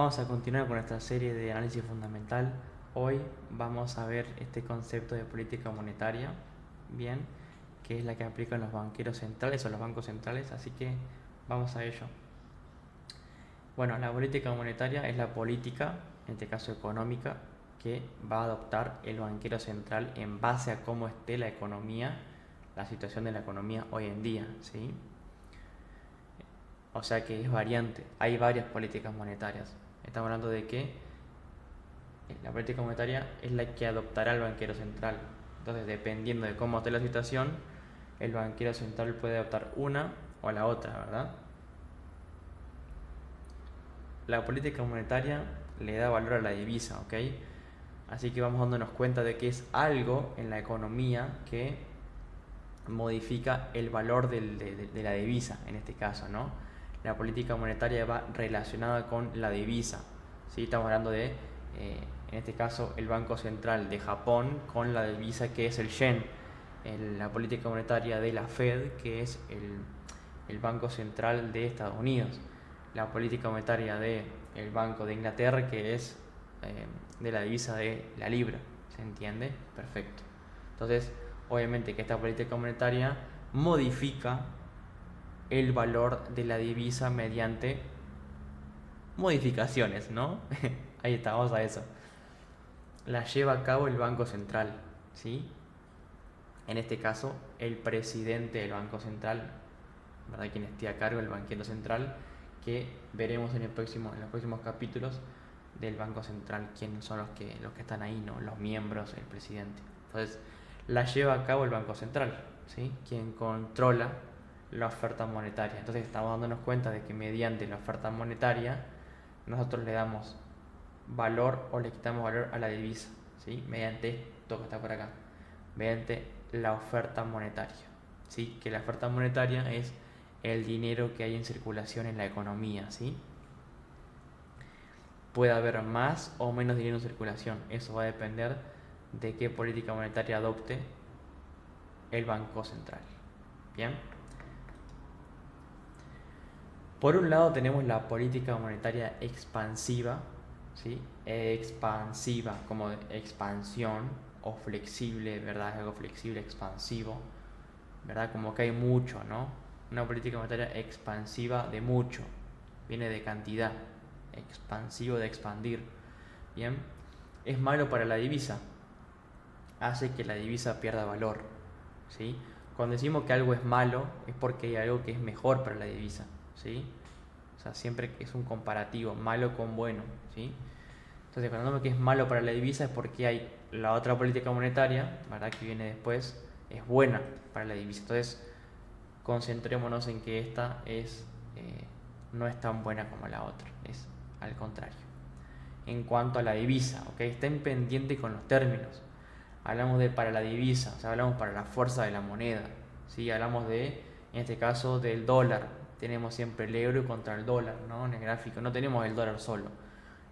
Vamos a continuar con nuestra serie de análisis fundamental. Hoy vamos a ver este concepto de política monetaria, bien, que es la que aplican los banqueros centrales o los bancos centrales, así que vamos a ello. Bueno, la política monetaria es la política, en este caso económica, que va a adoptar el banquero central en base a cómo esté la economía, la situación de la economía hoy en día, ¿sí? O sea que es variante, hay varias políticas monetarias. Estamos hablando de que la política monetaria es la que adoptará el banquero central. Entonces, dependiendo de cómo esté la situación, el banquero central puede adoptar una o la otra, ¿verdad? La política monetaria le da valor a la divisa, ¿ok? Así que vamos dándonos cuenta de que es algo en la economía que modifica el valor de la divisa, en este caso, ¿no? La política monetaria va relacionada con la divisa, ¿sí? Estamos hablando de, en este caso, el Banco Central de Japón con la divisa que es el yen, la política monetaria de la Fed, que es el Banco Central de Estados Unidos, la política monetaria del Banco de Inglaterra, que es de la divisa de la libra, ¿se entiende? Perfecto. Entonces, obviamente que esta política monetaria modifica el valor de la divisa mediante modificaciones, ¿no? Ahí está, vamos a eso. La lleva a cabo el Banco Central, ¿sí? En este caso, el presidente del Banco Central, ¿verdad? Quien esté a cargo del banquero central, que veremos en los próximos capítulos del Banco Central, quiénes son los que están ahí, ¿no? Los miembros, el presidente. Entonces, la lleva a cabo el Banco Central, ¿sí? Quien controla la oferta monetaria. Entonces, estamos dándonos cuenta de que mediante la oferta monetaria nosotros le damos valor o le quitamos valor a la divisa, ¿sí? Mediante esto que está por acá, mediante la oferta monetaria, ¿sí? Que la oferta monetaria es el dinero que hay en circulación en la economía, ¿sí? Puede haber más o menos dinero en circulación, eso va a depender de qué política monetaria adopte el Banco Central. Bien. Por un lado tenemos la política monetaria expansiva, ¿sí? Expansiva como expansión o flexible, ¿verdad? Algo flexible, expansivo, ¿verdad? Como que hay mucho, ¿no? Una política monetaria expansiva de mucho, viene de cantidad, expansivo de expandir, ¿bien? Es malo para la divisa, hace que la divisa pierda valor, ¿sí? Cuando decimos que algo es malo es porque hay algo que es mejor para la divisa, ¿sí? O sea, siempre es un comparativo, malo con bueno, ¿sí? Entonces, cuando hablamos que es malo para la divisa es porque hay la otra política monetaria, ¿verdad? Que viene después, es buena para la divisa. Entonces, concentrémonos en que esta no es tan buena como la otra, es al contrario. En cuanto a la divisa, ¿ok? Estén pendientes con los términos. Hablamos de para la divisa, o sea, hablamos para la fuerza de la moneda, ¿sí? Hablamos de, en este caso, del dólar. Tenemos siempre el euro contra el dólar, ¿no? En el gráfico, no tenemos el dólar solo.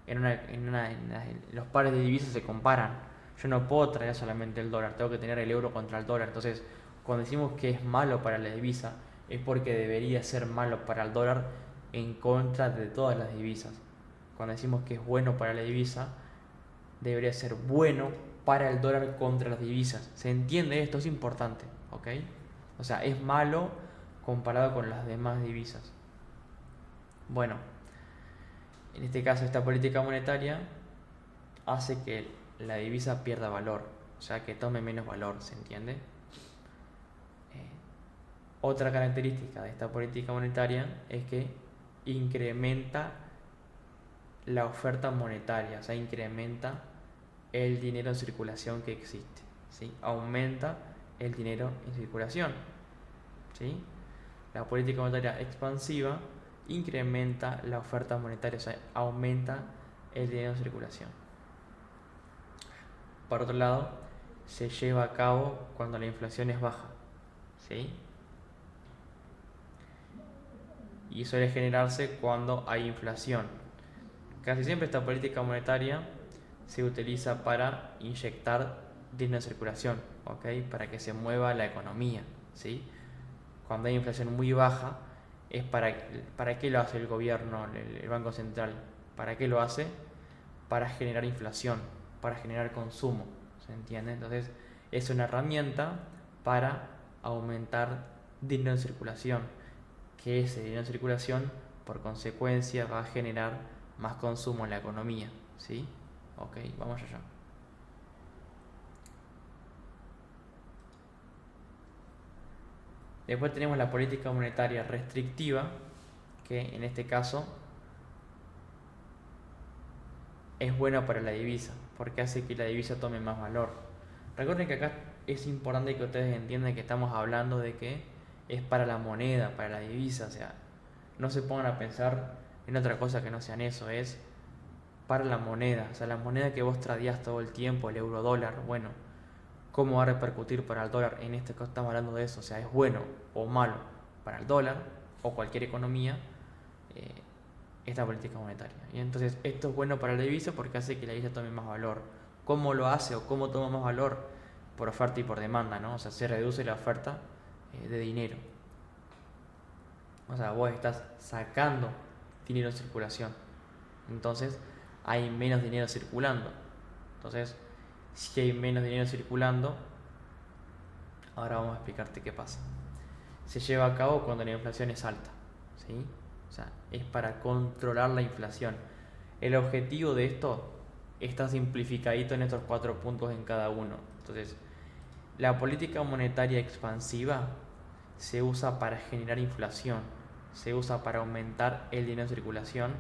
Los pares de divisas se comparan. Yo no puedo traer solamente el dólar, tengo que tener el euro contra el dólar. Entonces, cuando decimos que es malo para la divisa, es porque debería ser malo para el dólar en contra de todas las divisas. Cuando decimos que es bueno para la divisa, debería ser bueno para el dólar contra las divisas. ¿Se entiende esto? Es importante, ¿ok? O sea, es malo comparado con las demás divisas. Bueno, en este caso esta política monetaria hace que la divisa pierda valor, o sea, que tome menos valor, ¿se entiende? Otra característica de esta política monetaria es que incrementa la oferta monetaria, o sea, incrementa el dinero en circulación que existe, ¿sí? Aumenta el dinero en circulación, ¿sí? La política monetaria expansiva incrementa la oferta monetaria, o sea, aumenta el dinero en circulación. Por otro lado, se lleva a cabo cuando la inflación es baja, ¿sí? Y suele generarse cuando hay inflación. Casi siempre esta política monetaria se utiliza para inyectar dinero en circulación, ¿ok? Para que se mueva la economía, ¿sí? Cuando hay inflación muy baja, es para qué lo hace el gobierno, el Banco Central, ¿Para qué lo hace? Para generar inflación, para generar consumo, ¿se entiende? Entonces es una herramienta para aumentar dinero en circulación, que ese dinero en circulación por consecuencia va a generar más consumo en la economía, ¿sí? Ok, vamos allá. Después tenemos la política monetaria restrictiva, que en este caso es buena para la divisa, porque hace que la divisa tome más valor. Recuerden que acá es importante que ustedes entiendan que estamos hablando de que es para la moneda, para la divisa, o sea, no se pongan a pensar en otra cosa que no sean eso, es para la moneda, o sea, la moneda que vos tradeás todo el tiempo, el euro dólar, bueno, ¿cómo va a repercutir para el dólar? En este caso estamos hablando de eso, o sea, es bueno o malo para el dólar o cualquier economía eh, esta política monetaria. Y entonces esto es bueno para la divisa porque hace que la divisa tome más valor. ¿Cómo lo hace o cómo toma más valor? Por oferta y por demanda, ¿no? O sea, se reduce la oferta de dinero. O sea, vos estás sacando dinero en circulación. Entonces hay menos dinero circulando. Entonces, si hay menos dinero circulando, ahora vamos a explicarte qué pasa. Se lleva a cabo cuando la inflación es alta, ¿sí? O sea, es para controlar la inflación. El objetivo de esto está simplificadito en estos 4 puntos en cada uno. Entonces, la política monetaria expansiva se usa para generar inflación, se usa para aumentar el dinero en circulación.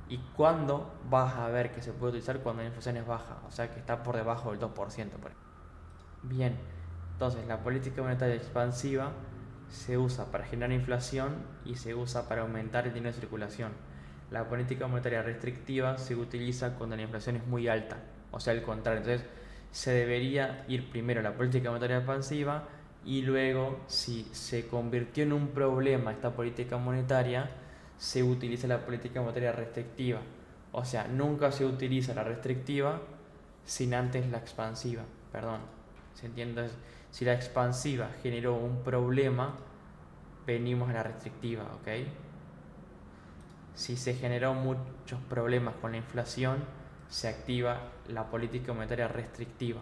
¿Y cuándo vas a ver que se puede utilizar? Cuando la inflación es baja, o sea que está por debajo del 2%. Bien, entonces la política monetaria expansiva se usa para generar inflación y se usa para aumentar el dinero en circulación. La política monetaria restrictiva se utiliza cuando la inflación es muy alta, o sea, el contrario. Entonces, se debería ir primero la política monetaria expansiva y luego, si se convirtió en un problema esta política monetaria, se utiliza la política monetaria restrictiva. O sea, nunca se utiliza la restrictiva sin antes la expansiva, perdón. ¿Se entiende? Entonces, si la expansiva generó un problema, venimos a la restrictiva, ¿ok? Si se generó muchos problemas con la inflación, se activa la política monetaria restrictiva,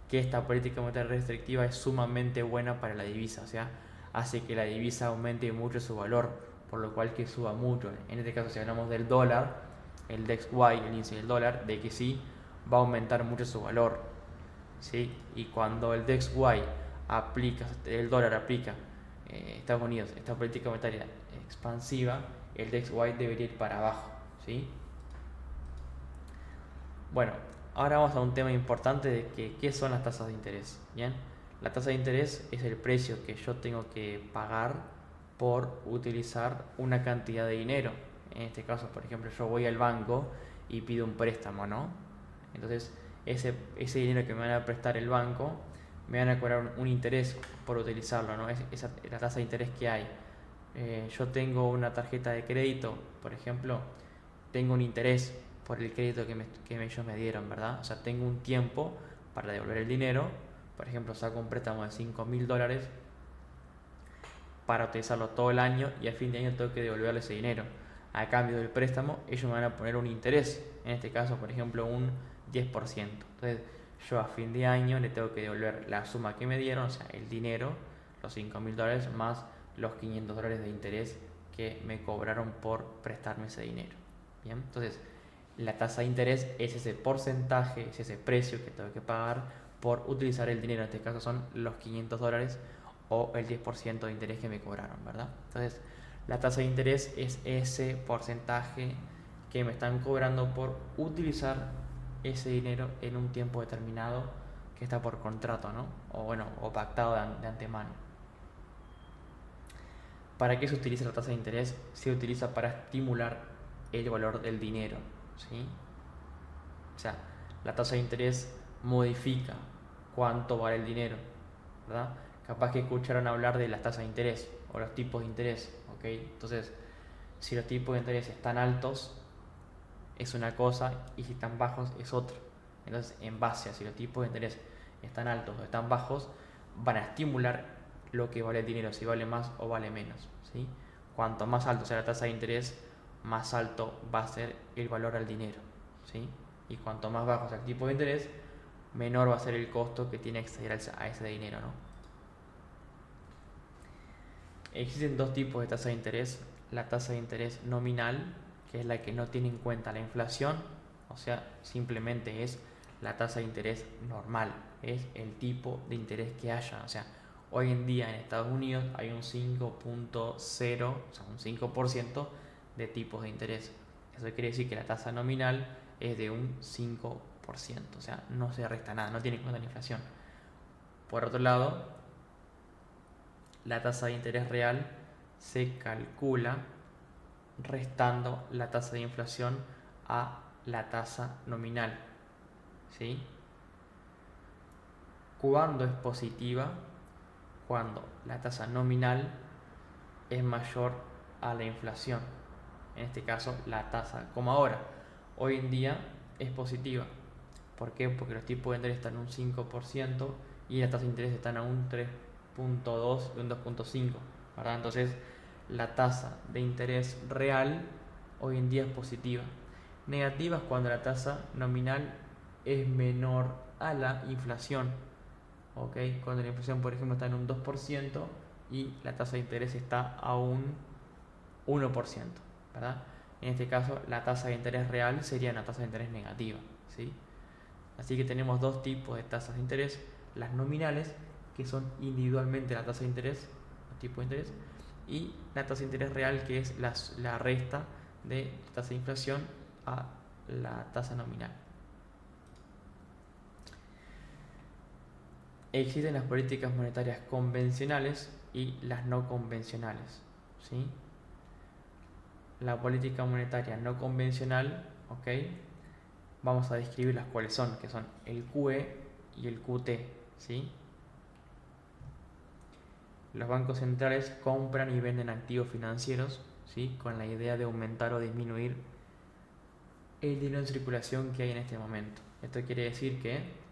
que esta política monetaria restrictiva es sumamente buena para la divisa, o sea, hace que la divisa aumente mucho su valor, por lo cual que suba mucho. En este caso, si hablamos del dólar, el DXY, el índice del dólar, de que sí va a aumentar mucho su valor, ¿sí? Y cuando el DXY aplica, el dólar aplica Estados Unidos esta política monetaria expansiva, el DXY debería ir para abajo, ¿sí? Bueno, ahora vamos a un tema importante de que qué son las tasas de interés, ¿bien? La tasa de interés es el precio que yo tengo que pagar por utilizar una cantidad de dinero. En este caso, por ejemplo, yo voy al banco y pido un préstamo, ¿no? Entonces, ese dinero que me van a prestar el banco, me van a cobrar un interés por utilizarlo, ¿no? Esa es la tasa de interés que hay. Yo tengo una tarjeta de crédito, por ejemplo, tengo un interés por el crédito que ellos me dieron, ¿verdad? O sea, tengo un tiempo para devolver el dinero. Por ejemplo, saco un préstamo de $5.000 para utilizarlo todo el año y a fin de año tengo que devolverle ese dinero. A cambio del préstamo, ellos me van a poner un interés, en este caso, por ejemplo, un 10%. Entonces, yo a fin de año le tengo que devolver la suma que me dieron, o sea, el dinero, los $5.000 más los $500 de interés que me cobraron por prestarme ese dinero. Bien, entonces la tasa de interés es ese porcentaje, es ese precio que tengo que pagar por utilizar el dinero. En este caso son los $500 o el 10% de interés que me cobraron, ¿verdad? Entonces, la tasa de interés es ese porcentaje que me están cobrando por utilizar ese dinero en un tiempo determinado que está por contrato, ¿no? O bueno, o pactado de antemano. ¿Para qué se utiliza la tasa de interés? Se utiliza para estimular el valor del dinero, ¿sí? O sea, la tasa de interés modifica cuánto vale el dinero, ¿verdad? Capaz que escucharon hablar de las tasas de interés o los tipos de interés, ¿ok? Entonces, si los tipos de interés están altos, es una cosa, y si están bajos, es otra. Entonces, en base a si los tipos de interés están altos o están bajos, van a estimular lo que vale el dinero, si vale más o vale menos, ¿sí? Cuanto más alto sea la tasa de interés, más alto va a ser el valor al dinero, ¿sí? Y cuanto más bajo sea el tipo de interés, menor va a ser el costo que tiene que acceder a ese dinero, ¿no? Existen dos tipos de tasa de interés. La tasa de interés nominal, que es la que no tiene en cuenta la inflación, o sea, simplemente es la tasa de interés normal, es el tipo de interés que haya. O sea, hoy en día en Estados Unidos hay un 5.0, o sea, un 5% de tipos de interés. Eso quiere decir que la tasa nominal es de un 5%, o sea, no se resta nada, no tiene en cuenta la inflación. Por otro lado, la tasa de interés real se calcula restando la tasa de inflación a la tasa nominal, ¿sí? ¿Cuándo es positiva? Cuando la tasa nominal es mayor a la inflación. En este caso, la tasa, como ahora, hoy en día es positiva. ¿Por qué? Porque los tipos de interés están en un 5% y las tasas de interés están a un 3.2 y un 2.5, ¿verdad? Entonces, la tasa de interés real hoy en día es positiva. Negativa es cuando la tasa nominal es menor a la inflación, ¿ok? Cuando la inflación, por ejemplo, está en un 2% y la tasa de interés está a un 1%, ¿verdad? En este caso, la tasa de interés real sería una tasa de interés negativa, ¿sí? Así que tenemos dos tipos de tasas de interés: las nominales, que son individualmente la tasa de interés, los tipos de interés, y la tasa de interés real, que es la resta de la tasa de inflación a la tasa nominal. Existen las políticas monetarias convencionales y las no convencionales, ¿sí? La política monetaria no convencional, ¿ok? Vamos a describir las cuales son, que son el QE y el QT, ¿sí? Los bancos centrales compran y venden activos financieros, ¿sí? Con la idea de aumentar o disminuir el dinero en circulación que hay en este momento. Esto quiere decir que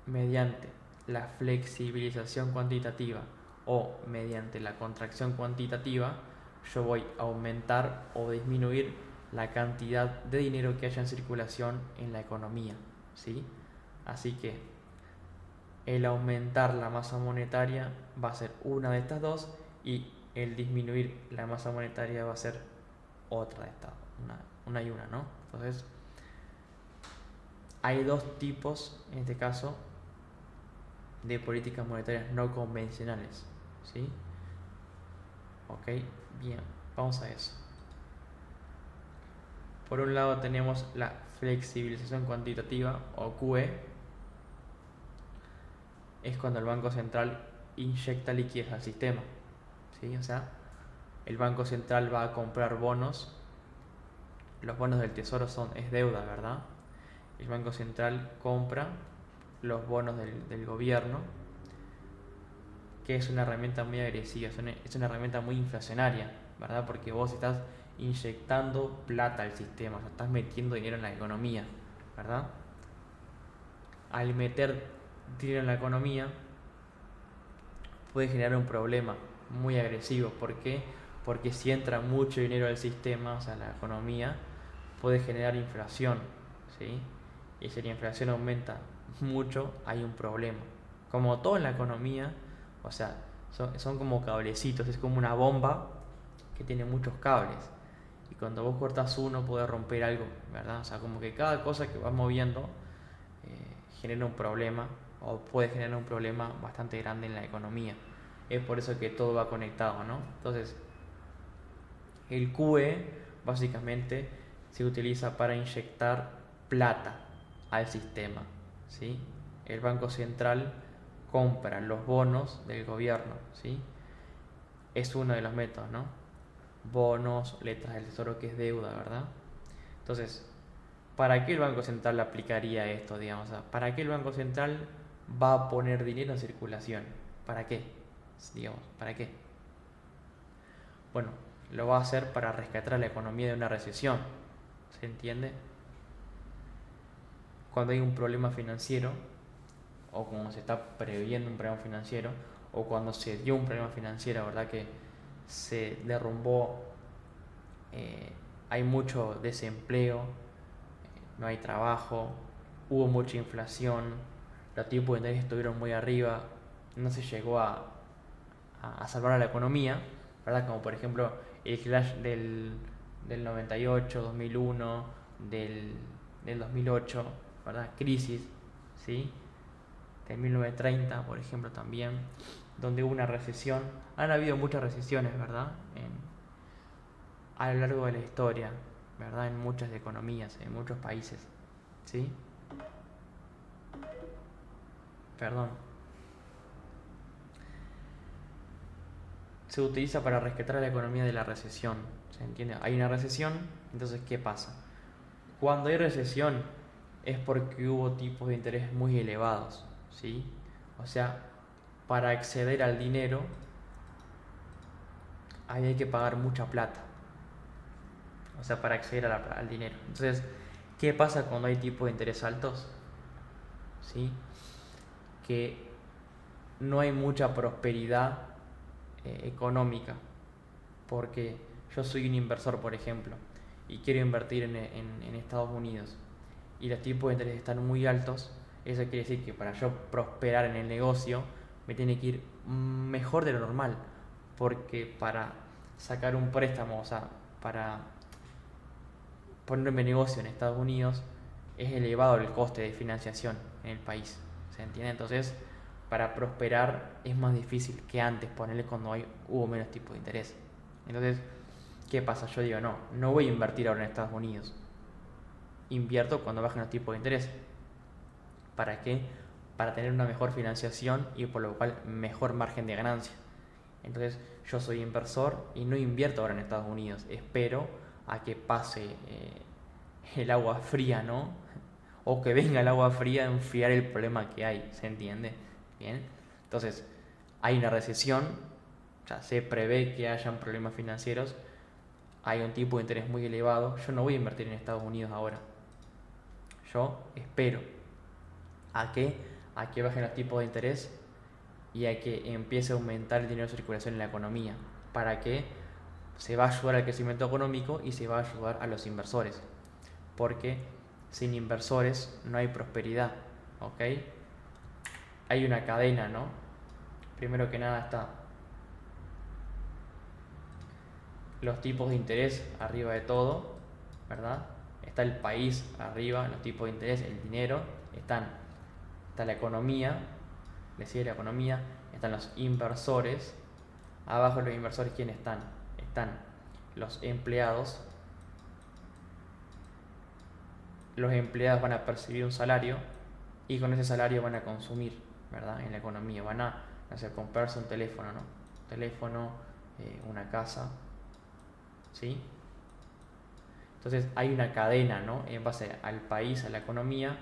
mediante la flexibilización cuantitativa o mediante la contracción cuantitativa, yo voy a aumentar o disminuir la cantidad de dinero que haya en circulación en la economía, ¿sí? Así que el aumentar la masa monetaria va a ser una de estas dos y el disminuir la masa monetaria va a ser otra de estas, una y una, ¿no? Entonces, hay dos tipos, en este caso, de políticas monetarias no convencionales, ¿sí? Ok, bien, vamos a eso. Por un lado tenemos la flexibilización cuantitativa o QE, es cuando el Banco Central inyecta liquidez al sistema, ¿sí? O sea, el Banco Central va a comprar bonos, los bonos del Tesoro es deuda, ¿verdad? El Banco Central compra los bonos del gobierno, que es una herramienta muy agresiva, es una herramienta muy inflacionaria, ¿verdad? Porque vos estás inyectando plata al sistema, o sea, estás metiendo dinero en la economía, ¿verdad? Al meter dinero en la economía puede generar un problema muy agresivo. ¿Por qué? Porque si entra mucho dinero al sistema, o sea, la economía, puede generar inflación, ¿sí? Y si la inflación aumenta mucho, hay un problema. Como todo en la economía, o sea, son como cablecitos, es como una bomba que tiene muchos cables. Y cuando vos cortas uno, puede romper algo, ¿verdad? O sea, como que cada cosa que vas moviendo genera un problema o puede generar un problema bastante grande en la economía. Es por eso que todo va conectado, ¿no? Entonces, el QE básicamente se utiliza para inyectar plata al sistema, ¿sí? El Banco Central compra los bonos del gobierno, ¿sí? Es uno de los métodos, ¿no? Bonos, letras del tesoro, que es deuda, ¿verdad? Entonces, ¿para qué el Banco Central aplicaría esto, digamos? O sea, ¿para qué el Banco Central va a poner dinero en circulación? ¿Para qué? Digamos, ¿para qué? Bueno, lo va a hacer para rescatar a la economía de una recesión. ¿Se entiende? Cuando hay un problema financiero, o cuando se está previendo un problema financiero, o cuando se dio un problema financiero, ¿verdad? Que se derrumbó, hay mucho desempleo, no hay trabajo, hubo mucha inflación, los tipos de interés estuvieron muy arriba, no se llegó a salvar a la economía, ¿verdad? Como por ejemplo el crash del 98, 2001, del 2008, ¿verdad? Crisis, ¿sí? Del 1930, por ejemplo, también, donde hubo una recesión. Han habido muchas recesiones, ¿verdad? A lo largo de la historia, ¿verdad? En muchas economías, en muchos países, ¿sí? Perdón. Se utiliza para rescatar a la economía de la recesión, ¿se entiende? Hay una recesión, entonces, ¿qué pasa? Cuando hay recesión es porque hubo tipos de interés muy elevados, ¿sí? O sea, para acceder al dinero ahí hay que pagar mucha plata, o sea, para acceder al dinero. Entonces, ¿qué pasa cuando hay tipos de interés altos? ¿Sí? Que no hay mucha prosperidad económica, porque yo soy un inversor, por ejemplo, y quiero invertir en Estados Unidos, y los tipos de interés están muy altos. Eso quiere decir que para yo prosperar en el negocio me tiene que ir mejor de lo normal, porque para sacar un préstamo, o sea, para ponerme negocio en Estados Unidos, es elevado el coste de financiación en el país, ¿se entiende? Entonces, para prosperar es más difícil que antes, ponerle cuando hubo menos tipo de interés. Entonces, ¿qué pasa? Yo digo, no voy a invertir ahora en Estados Unidos, invierto cuando bajen los tipos de interés. ¿Para qué? Para tener una mejor financiación y por lo cual mejor margen de ganancia. Entonces yo soy inversor y no invierto ahora en Estados Unidos, espero a que pase el agua fría, ¿no? O que venga el agua fría a enfriar el problema que hay, ¿se entiende? Bien, entonces hay una recesión, o sea, se prevé que hayan problemas financieros, hay un tipo de interés muy elevado, yo no voy a invertir en Estados Unidos ahora, yo espero a que, a que bajen los tipos de interés y a que empiece a aumentar el dinero de circulación en la economía, para que se va a ayudar al crecimiento económico y se va a ayudar a los inversores, porque sin inversores no hay prosperidad, ¿ok? Hay una cadena, ¿no? Primero que nada está los tipos de interés arriba de todo, ¿verdad? Está el país arriba, los tipos de interés, el dinero, está la economía, le sigue la economía, están los inversores, abajo de los inversores, ¿quiénes están? Están los empleados. Los empleados van a percibir un salario y con ese salario van a consumir, ¿verdad? En la economía van a hacer comprarse un teléfono, ¿no? Un teléfono, una casa, ¿sí? Entonces hay una cadena, ¿no? En base al país, a la economía,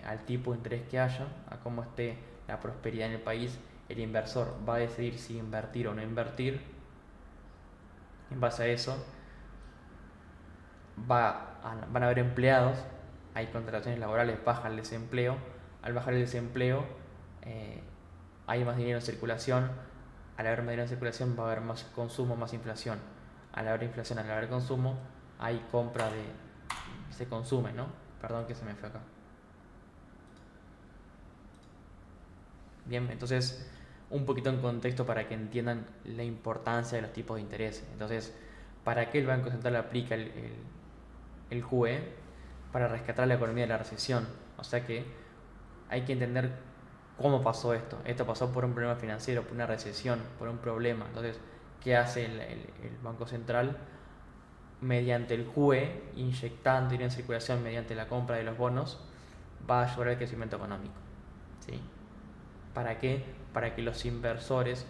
al tipo de interés que haya, a cómo esté la prosperidad en el país, el inversor va a decidir si invertir o no invertir. En base a eso van a haber empleados, hay contrataciones laborales, baja el desempleo. Al bajar el desempleo hay más dinero en circulación. Al haber más dinero en circulación va a haber más consumo, más inflación. Al haber inflación, al haber consumo, hay compra de... se consume, ¿no? Perdón que se me fue acá. Bien, entonces un poquito en contexto para que entiendan la importancia de los tipos de interés. Entonces, ¿para qué el Banco Central aplica el QE? Para rescatar la economía de la recesión. O sea que hay que entender cómo pasó esto. Esto pasó por un problema financiero, por una recesión, por un problema. Entonces, ¿qué hace el Banco Central? Mediante el QE, inyectando dinero en circulación mediante la compra de los bonos, va a ayudar al crecimiento económico. ¿Sí? ¿Para qué? Para que los inversores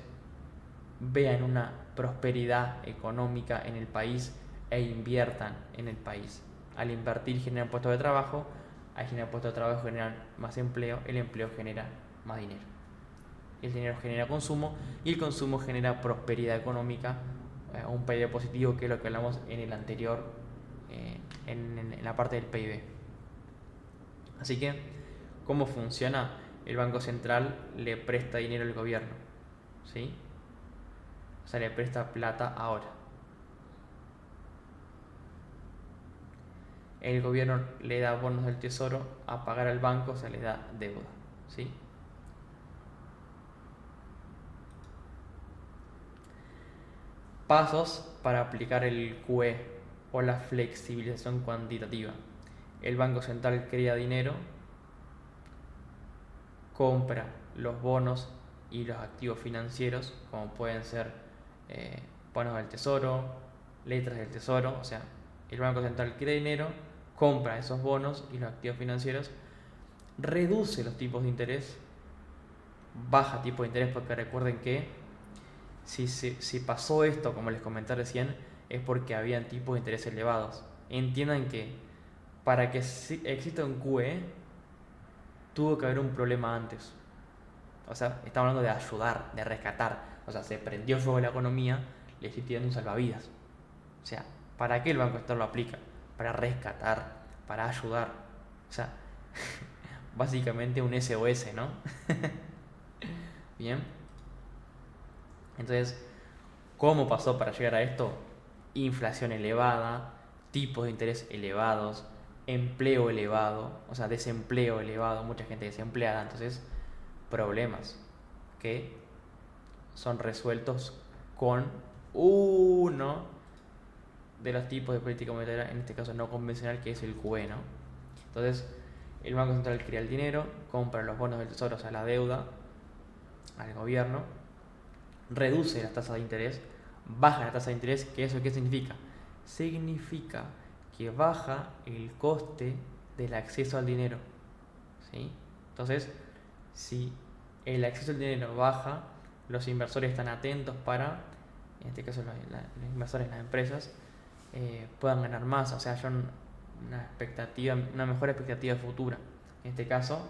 vean una prosperidad económica en el país e inviertan en el país. Al invertir generan puestos de trabajo, al generar puestos de trabajo generan más empleo, el empleo genera más dinero. El dinero genera consumo y el consumo genera prosperidad económica, un PIB positivo, que es lo que hablamos en el anterior, en la parte del PIB. Así que, ¿cómo funciona? El Banco Central le presta dinero al gobierno, ¿sí? o sea, le presta plata ahora. El gobierno le da bonos del tesoro a pagar al banco, o sea, le da deuda, ¿sí? Pasos para aplicar el QE o la flexibilización cuantitativa. El Banco Central crea dinero, compra los bonos y los activos financieros, como pueden ser bonos del tesoro, letras del tesoro, o sea, el Banco Central crea dinero, compra esos bonos y los activos financieros, reduce los tipos de interés, baja tipo de interés, porque recuerden que si pasó esto, como les comenté recién, es porque habían tipos de interés elevados. Entiendan que para que exista un QE, tuvo que haber un problema antes. O sea, estamos hablando de ayudar, de rescatar. O sea, se prendió fuego la economía, le estoy tirando un salvavidas. O sea, ¿para qué el Banco Central lo aplica? Para rescatar, para ayudar. O sea, básicamente un SOS, ¿no? Bien. Entonces, ¿cómo pasó para llegar a esto? Inflación elevada, tipos de interés elevados, empleo elevado, o sea, desempleo elevado, mucha gente desempleada, entonces problemas que son resueltos con uno de los tipos de política monetaria, en este caso no convencional, que es el QE, ¿no? Entonces, el Banco Central crea el dinero, compra los bonos del tesoro, o sea, la deuda, al gobierno, reduce las tasas de interés, baja la tasa de interés, que eso ¿qué significa? Significa que baja el coste del acceso al dinero, ¿sí? Entonces, si el acceso al dinero baja, los inversores están atentos para, en este caso los inversores, las empresas, puedan ganar más, o sea, haya una mejor expectativa futura. En este caso,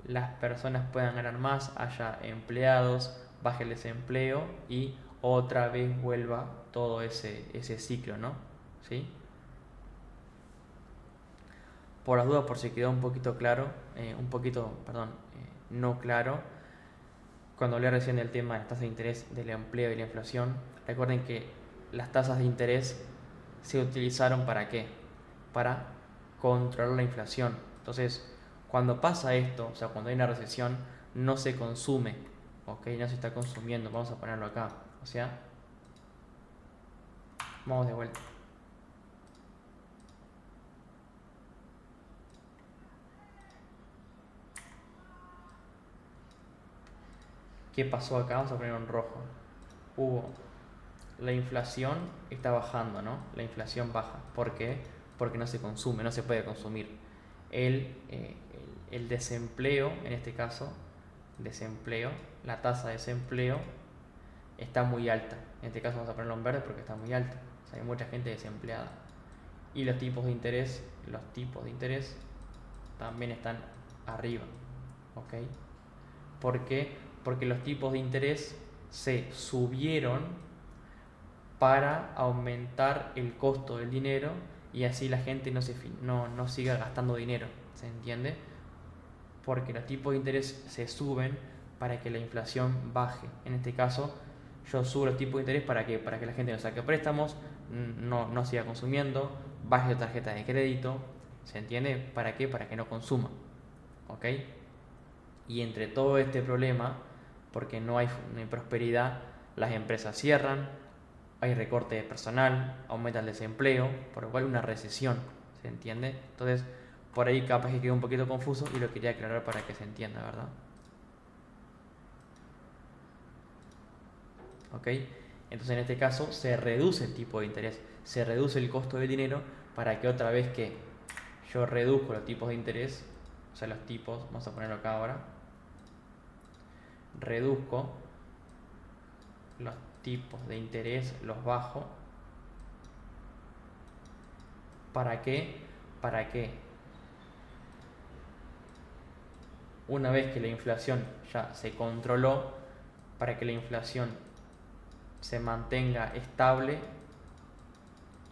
las personas puedan ganar más, haya empleados, baje el desempleo y otra vez vuelva todo ese ciclo, ¿no? ¿Sí? Por las dudas, por si quedó un poquito claro, no claro, cuando hablé recién del tema de las tasas de interés, del empleo y la inflación, recuerden que las tasas de interés se utilizaron ¿para qué? Para controlar la inflación. Entonces, cuando pasa esto, o sea, cuando hay una recesión, no se consume, ¿ok? No se está consumiendo, vamos a ponerlo acá. O sea, vamos de vuelta. ¿Qué pasó acá? Vamos a poner en rojo. La inflación está bajando, ¿no? La inflación baja. ¿Por qué? Porque no se consume, no se puede consumir. El, eh, el desempleo, en este caso, la tasa de desempleo está muy alta. En este caso vamos a ponerlo en verde porque está muy alta. O sea, hay mucha gente desempleada. Y los tipos de interés también están arriba. ¿Ok? ¿Por qué? Porque los tipos de interés se subieron para aumentar el costo del dinero y así la gente no siga gastando dinero. ¿Se entiende? Porque los tipos de interés se suben para que la inflación baje. En este caso, yo subo los tipos de interés para que la gente no saque préstamos, no siga consumiendo, baje la tarjeta de crédito. ¿Se entiende? ¿Para qué? Para que no consuma. ¿Ok? Y entre todo este problema, porque no hay prosperidad, las empresas cierran, hay recorte de personal, aumenta el desempleo, por lo cual una recesión, ¿se entiende? Entonces, por ahí capaz que quedó un poquito confuso y lo quería aclarar para que se entienda, ¿verdad? ¿Ok? Entonces, en este caso, se reduce el tipo de interés, se reduce el costo del dinero para que otra vez que yo reduzco los tipos de interés, o sea, los tipos, vamos a ponerlo acá ahora, reduzco los tipos de interés, los bajo. ¿Para qué? Para que una vez que la inflación ya se controló, para que la inflación se mantenga estable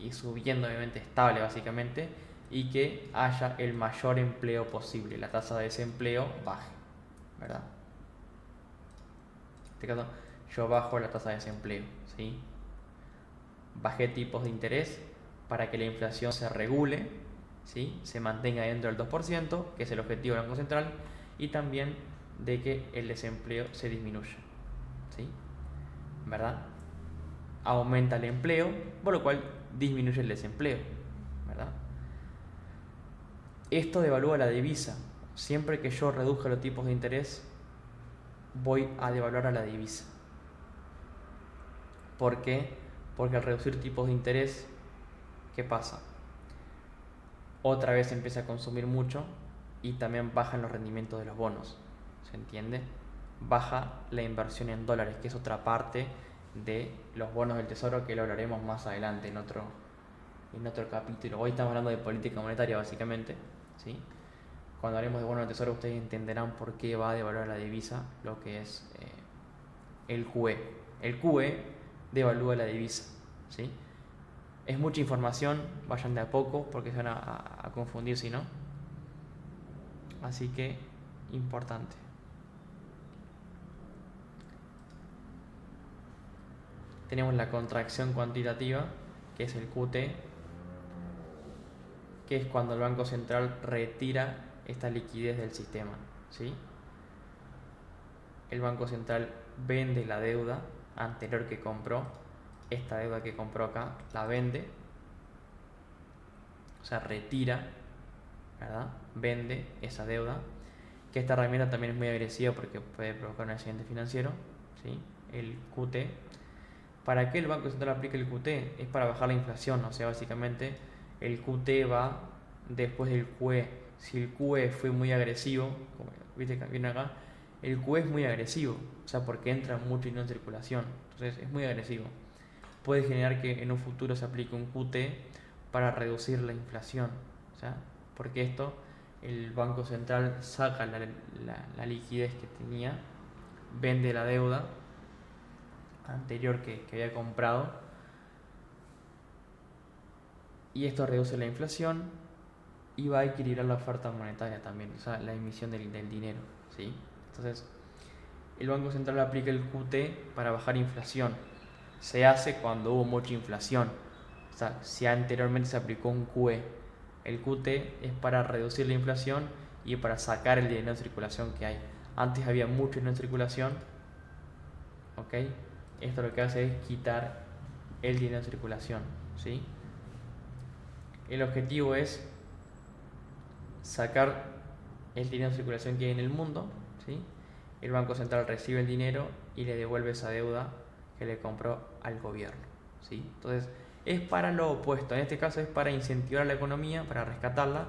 y subiendo obviamente estable básicamente y que haya el mayor empleo posible, la tasa de desempleo baje, ¿verdad? En este caso yo bajo la tasa de desempleo, ¿sí? Bajé tipos de interés para que la inflación se regule, ¿sí? Se mantenga dentro del 2%, que es el objetivo del Banco Central, y también de que el desempleo se disminuya, ¿sí? ¿Verdad? Aumenta el empleo, por lo cual disminuye el desempleo, ¿verdad? Esto devalúa la divisa. Siempre que yo reduzca los tipos de interés, voy a devaluar a la divisa. ¿Por qué? Porque al reducir tipos de interés, ¿qué pasa? Otra vez empieza a consumir mucho y también bajan los rendimientos de los bonos. ¿Se entiende? Baja la inversión en dólares, que es otra parte de los bonos del tesoro, que lo hablaremos más adelante en otro capítulo. Hoy estamos hablando de política monetaria básicamente, ¿sí? Cuando hablemos de bonos del tesoro ustedes entenderán por qué va a devaluar la divisa, lo que es el QE. El QE devalúa la divisa, ¿sí? Es mucha información, vayan de a poco porque se van a confundir si no. Así que, importante. Tenemos la contracción cuantitativa, que es el QT, que es cuando el Banco Central retira esta liquidez del sistema, ¿sí? El Banco Central vende la deuda anterior que compró, esta deuda que compró acá, la vende, o sea, retira, ¿verdad? Vende esa deuda, que esta herramienta también es muy agresiva porque puede provocar un accidente financiero, ¿sí? El QT. ¿Para qué el Banco Central aplica el QT? Es para bajar la inflación, o sea, básicamente el QT va después del QE. Si el QE fue muy agresivo, como viste que viene acá, el QE es muy agresivo, o sea, porque entra mucho dinero en circulación, entonces es muy agresivo. Puede generar que en un futuro se aplique un QT para reducir la inflación, o sea, porque esto, el Banco Central saca la liquidez que tenía, vende la deuda anterior que había comprado, y esto reduce la inflación y va a equilibrar la oferta monetaria también, o sea, la emisión del dinero, ¿sí? Entonces, el Banco Central aplica el QT para bajar inflación. Se hace cuando hubo mucha inflación. O sea, si anteriormente se aplicó un QE, el QT es para reducir la inflación y para sacar el dinero en circulación que hay. Antes había mucho dinero en circulación, ¿ok? Esto lo que hace es quitar el dinero en circulación, ¿sí? El objetivo es sacar el dinero en circulación que hay en el mundo, ¿sí? El Banco Central recibe el dinero y le devuelve esa deuda que le compró al gobierno, ¿sí? Entonces, es para lo opuesto. En este caso es para incentivar la economía, para rescatarla,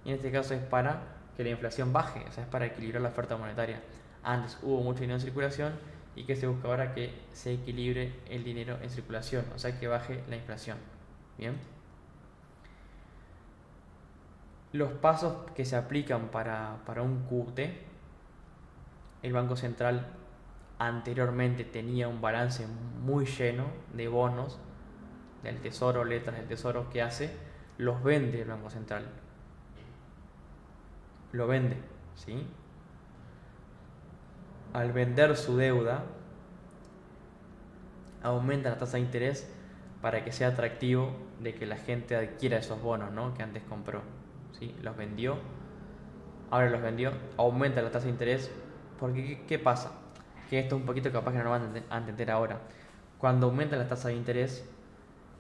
y en este caso es para que la inflación baje, o sea, es para equilibrar la oferta monetaria. Antes hubo mucho dinero en circulación y que se busca ahora que se equilibre el dinero en circulación, o sea, que baje la inflación. Bien. Los pasos que se aplican para un QT, el Banco Central anteriormente tenía un balance muy lleno de bonos del tesoro, letras del tesoro, que hace, los vende el Banco Central. Lo vende, ¿sí? Al vender su deuda, aumenta la tasa de interés para que sea atractivo de que la gente adquiera esos bonos, ¿no? Que antes compró, ¿sí? Los vendió, ahora los vendió, aumenta la tasa de interés, porque ¿qué pasa? Que esto es un poquito capaz que no lo van a entender ahora. Cuando aumenta la tasa de interés,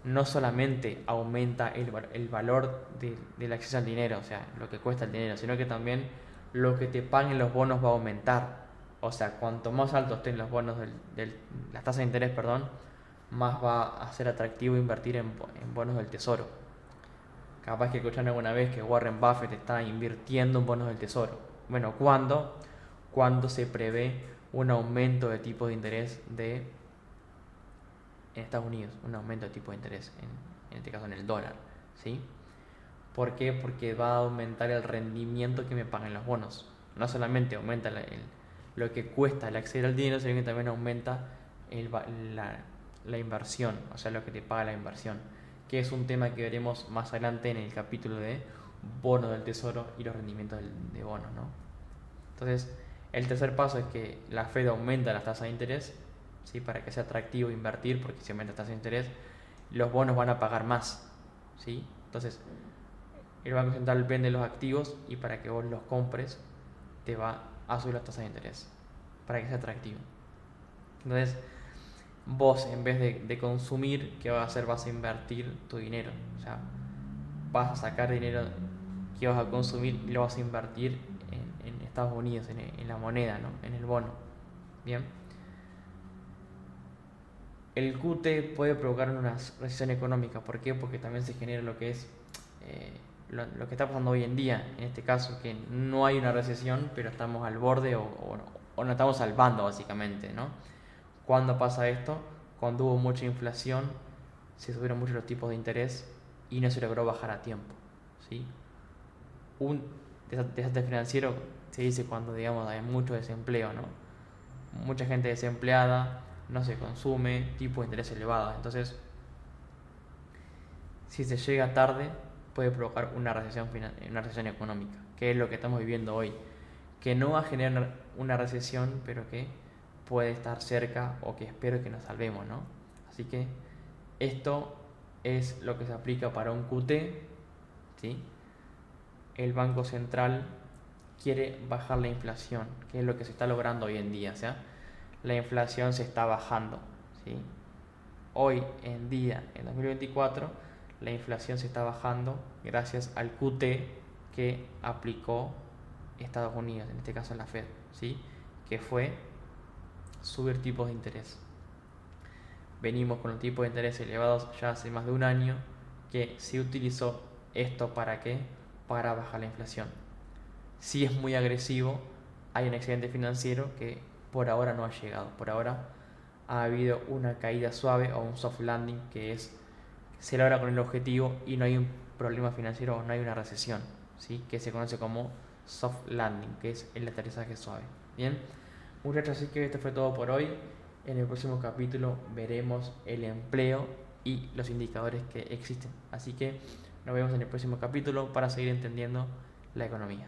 no solamente aumenta el valor del acceso al dinero, o sea, lo que cuesta el dinero, sino que también lo que te paguen los bonos va a aumentar. O sea, cuanto más altos estén los bonos las tasas de interés, perdón, más va a ser atractivo invertir en bonos del tesoro. Capaz que escucharon alguna vez que Warren Buffett está invirtiendo en bonos del tesoro. Bueno, ¿cuándo? Cuando se prevé un aumento de tipo de interés en Estados Unidos, un aumento de tipo de interés, en este caso en el dólar, ¿sí? ¿Por qué? Porque va a aumentar el rendimiento que me pagan los bonos. No solamente aumenta lo que cuesta el acceder al dinero, sino que también aumenta la inversión, o sea, lo que te paga la inversión, que es un tema que veremos más adelante en el capítulo de bonos del tesoro y los rendimientos de bonos, ¿no? Entonces, el tercer paso es que la Fed aumenta las tasas de interés, ¿sí? Para que sea atractivo invertir, porque si aumenta la tasa de interés, los bonos van a pagar más, ¿sí? Entonces, el Banco Central vende los activos y para que vos los compres, te va a subir la tasa de interés, para que sea atractivo. Entonces, vos en vez de consumir, ¿qué vas a hacer? Vas a invertir tu dinero. O sea, vas a sacar dinero que vas a consumir y lo vas a invertir en Estados Unidos, en la moneda, ¿no? En el bono. Bien. El QT puede provocar una recesión económica. ¿Por qué? Porque también se genera lo que es lo que está pasando hoy en día. En este caso, que no hay una recesión, pero estamos al borde o no estamos salvando, básicamente, ¿no? ¿Cuándo pasa esto? Cuando hubo mucha inflación, se subieron mucho los tipos de interés y no se logró bajar a tiempo, ¿sí? Un desastre financiero se dice cuando, digamos, hay mucho desempleo, ¿no? Mucha gente desempleada, no se consume, tipo de interés elevado. Entonces, si se llega tarde, puede provocar una recesión económica, que es lo que estamos viviendo hoy, que no va a generar una recesión, pero que puede estar cerca o que espero que nos salvemos, ¿no? Así que esto es lo que se aplica para un QT, ¿sí? El Banco Central quiere bajar la inflación, que es lo que se está logrando hoy en día, o sea, la inflación se está bajando, ¿sí? Hoy en día, en 2024, la inflación se está bajando gracias al QT que aplicó Estados Unidos, en este caso la Fed, ¿sí? Que fue subir tipos de interés. Venimos con los tipos de interés elevados ya hace más de un año, que se utilizó esto para ¿qué? Para bajar la inflación. Si es muy agresivo, hay un excedente financiero que por ahora no ha llegado. Por ahora ha habido una caída suave o un soft landing, que es se logra con el objetivo y no hay un problema financiero o no hay una recesión, ¿sí? Que se conoce como soft landing, que es el aterrizaje suave. Bien, muchachos, así que esto fue todo por hoy. En el próximo capítulo veremos el empleo y los indicadores que existen. Así que nos vemos en el próximo capítulo para seguir entendiendo la economía.